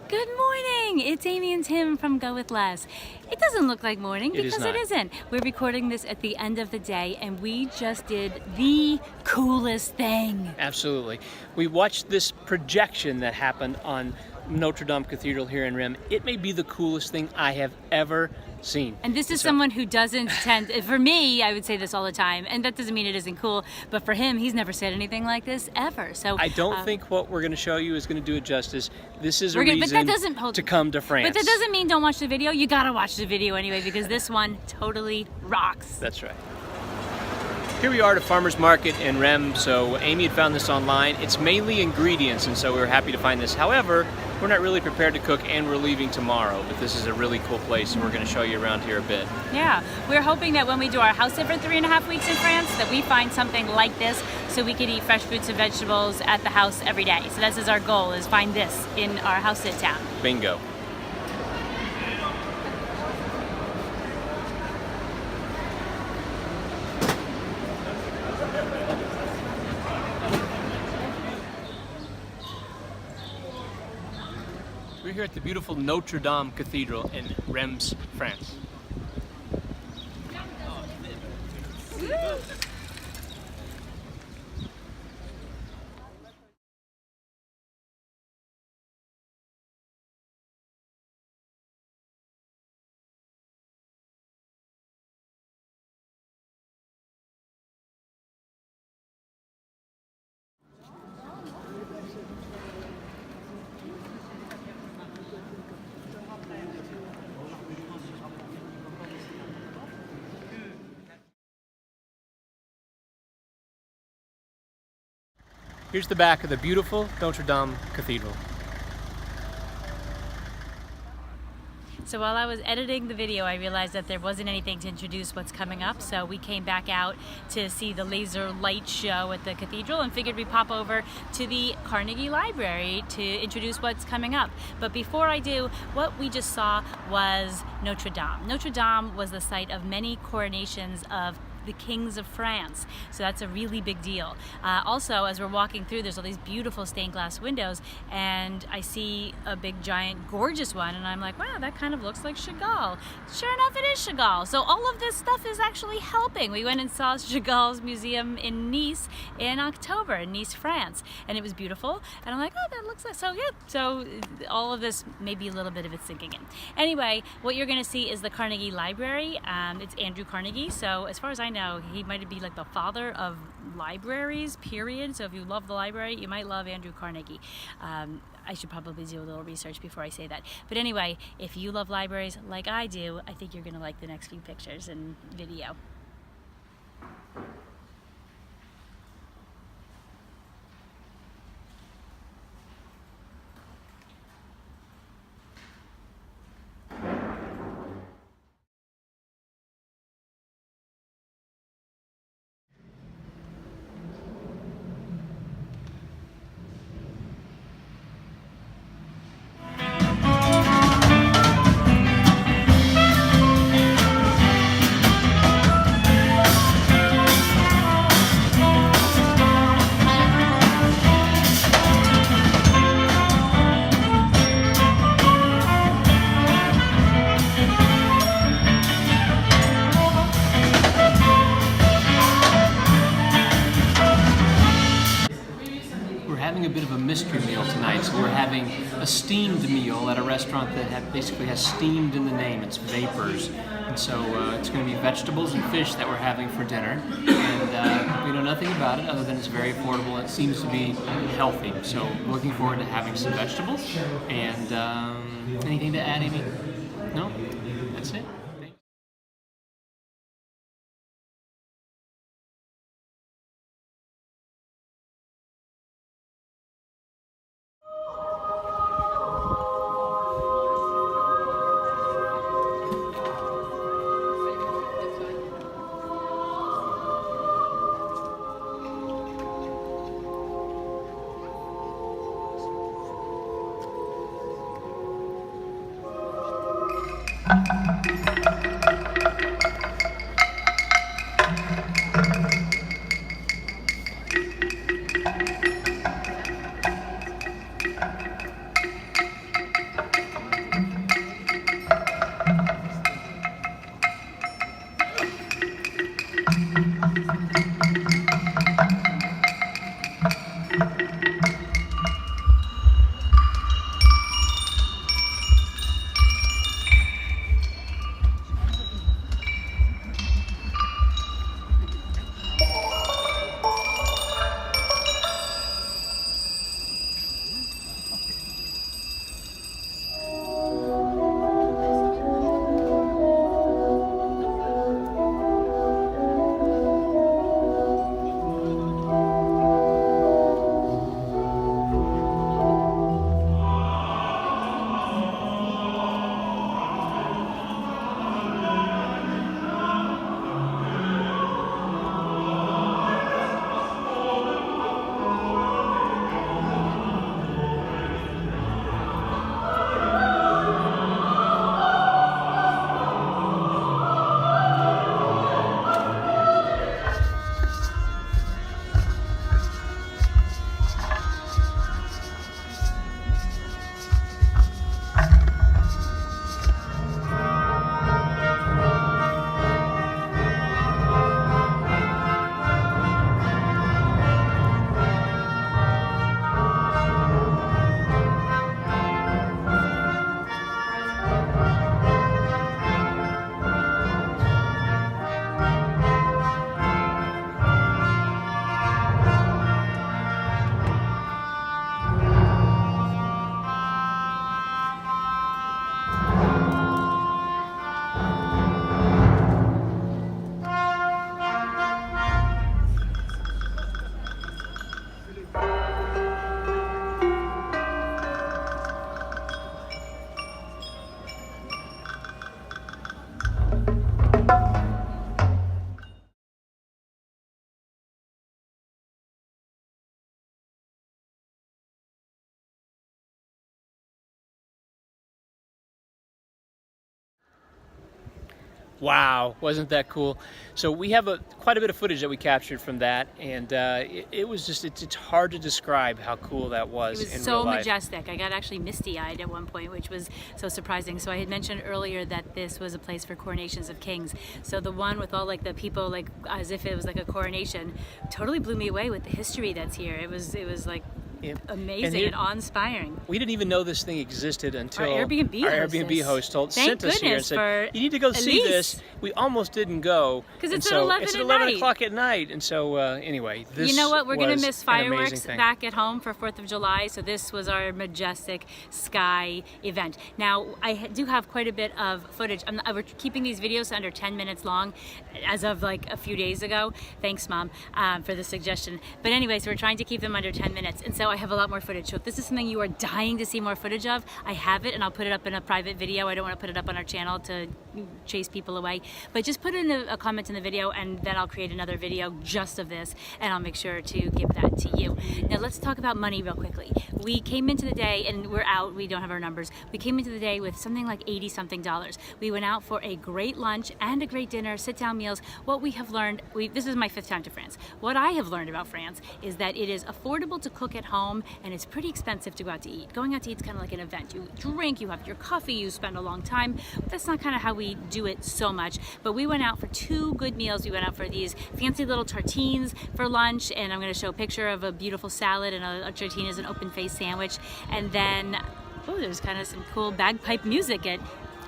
Good morning! It's Amy and Tim from Go With Les. It doesn't look like morning because it isn't. We're recording this at the end of the day and we just did the coolest thing. Absolutely. We watched this projection that happened on Notre-Dame Cathedral here in Reims. It may be the coolest thing I have ever seen. And this is someone who doesn't tend, for me, I would say this all the time, and that doesn't mean it isn't cool, but for him, he's never said anything like this ever. So I don't think what we're going to show you is going to do it justice. This is a reason to come to France. But that doesn't mean don't watch the video. You gotta watch the video anyway because this one totally rocks. That's right. Here we are at a farmer's market in Reims. So Amy had found this online. It's mainly ingredients, and so we were happy to find this. However, we're not really prepared to cook and we're leaving tomorrow, but this is a really cool place and we're going to show you around here a bit. Yeah, we're hoping that when we do our house sit for 3.5 weeks in France that we find something like this so we can eat fresh fruits and vegetables at the house every day. So this is our goal, is find this in our house sit town. Bingo. We're here at the beautiful Notre-Dame Cathedral in Reims, France. Here's the back of the beautiful Notre-Dame Cathedral. So while I was editing the video, I realized that there wasn't anything to introduce what's coming up, so we came back out to see the laser light show at the cathedral and figured we'd pop over to the Carnegie Library to introduce what's coming up. But before I do, what we just saw was Notre Dame. Notre Dame was the site of many coronations of the kings of France, so that's a really big deal. Also, as we're walking through, there's all these beautiful stained glass windows, and I see a big, giant, gorgeous one, and I'm like, wow, that kind of looks like Chagall. Sure enough, it is Chagall. So all of this stuff is actually helping. We went and saw Chagall's museum in Nice in October, in Nice, France, and it was beautiful, and I'm like, oh, that looks like, so yeah, so all of this, maybe a little bit of it sinking in. Anyway, what you're gonna see is the Carnegie Library. It's Andrew Carnegie, so as far as I know, he might be like the father of libraries, period. So if you love the library, you might love Andrew Carnegie. I should probably do a little research before I say that. But anyway, if you love libraries like I do, I think you're gonna like the next few pictures and video. Having a bit of a mystery meal tonight, so we're having a steamed meal at a restaurant that basically has steamed in the name. It's Vapors, and so it's going to be vegetables and fish that we're having for dinner, and we know nothing about it other than it's very affordable and it seems to be healthy, so looking forward to having some vegetables. And anything to add, Amy? No? That's it? Wow, wasn't that cool? So we have quite a bit of footage that we captured from that, and it was just, it's hard to describe how cool that was. It was in so real life. majestic. I got actually misty-eyed at one point, which was so surprising. So I had mentioned earlier that this was a place for coronations of kings. So the one with all like the people, like as if it was like a coronation, totally blew me away with the history that's here. It was like amazing and awe-inspiring. We didn't even know this thing existed until our Airbnb host Thank sent us here and said, "You need to go see this." We almost didn't go because it's at 11 it's at at 11 night. o'clock at night. And so anyway, this you know what? We're gonna was miss an fireworks amazing thing. back at home for 4th of July. So this was our majestic sky event. Now I do have quite a bit of footage. We're keeping these videos under 10 minutes long, as of like a few days ago. Thanks, Mom, for the suggestion. But anyway, so we're trying to keep them under 10 minutes, and so I have a lot more footage. So if this is something you are dying to see more footage of, I have it, and I'll put it up in a private video. I don't want to put it up on our channel to chase people away, but just put in a comment in the video, and then I'll create another video just of this, and I'll make sure to give that to you. Now let's talk about money real quickly. We came into the day, and we're out, we don't have our numbers. We came into the day with something like $80-something. We went out for a great lunch and a great dinner, sit-down meals. What we have learned, this is my 5th time to France. What I have learned about France is that it is affordable to cook at home, and it's pretty expensive to go out to eat. Going out to eat is kind of like an event. You drink, you have your coffee, you spend a long time. That's not kind of how we do it so much, but we went out for 2 good meals. We went out for these fancy little tartines for lunch, and I'm going to show a picture of a beautiful salad, and a tartine is an open-faced sandwich, and then there's kind of some cool bagpipe music at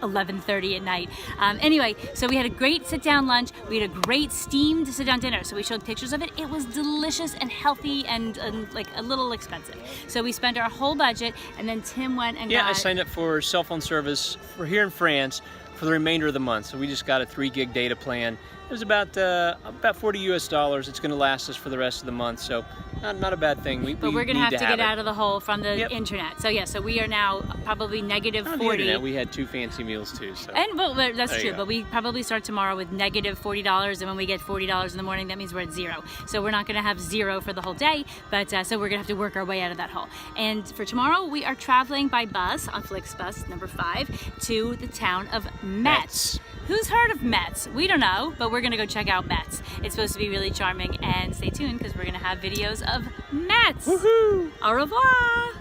11:30 at night. Anyway, so we had a great sit-down lunch. We had a great steamed sit-down dinner. So we showed pictures of it. It was delicious and healthy and like a little expensive. So we spent our whole budget, and then Tim went and got... I signed up for cell phone service for here in France for the remainder of the month. So we just got a 3 gig data plan. It was about $40 US. It's going to last us for the rest of the month. So not a bad thing. But we're going to have to get out of the hole from the internet. So yeah, so we are now probably negative 40. On the internet, we had 2 fancy meals too. So. And that's true. But we probably start tomorrow with negative $40, and when we get $40 in the morning, that means we're at 0. So we're not going to have 0 for the whole day. But so we're going to have to work our way out of that hole. And for tomorrow, we are traveling by bus on Flixbus number 5 to the town of Metz. Who's heard of Metz? We don't know, but we're gonna go check out Metz. It's supposed to be really charming, and stay tuned because we're gonna have videos of Metz. Woohoo! Au revoir!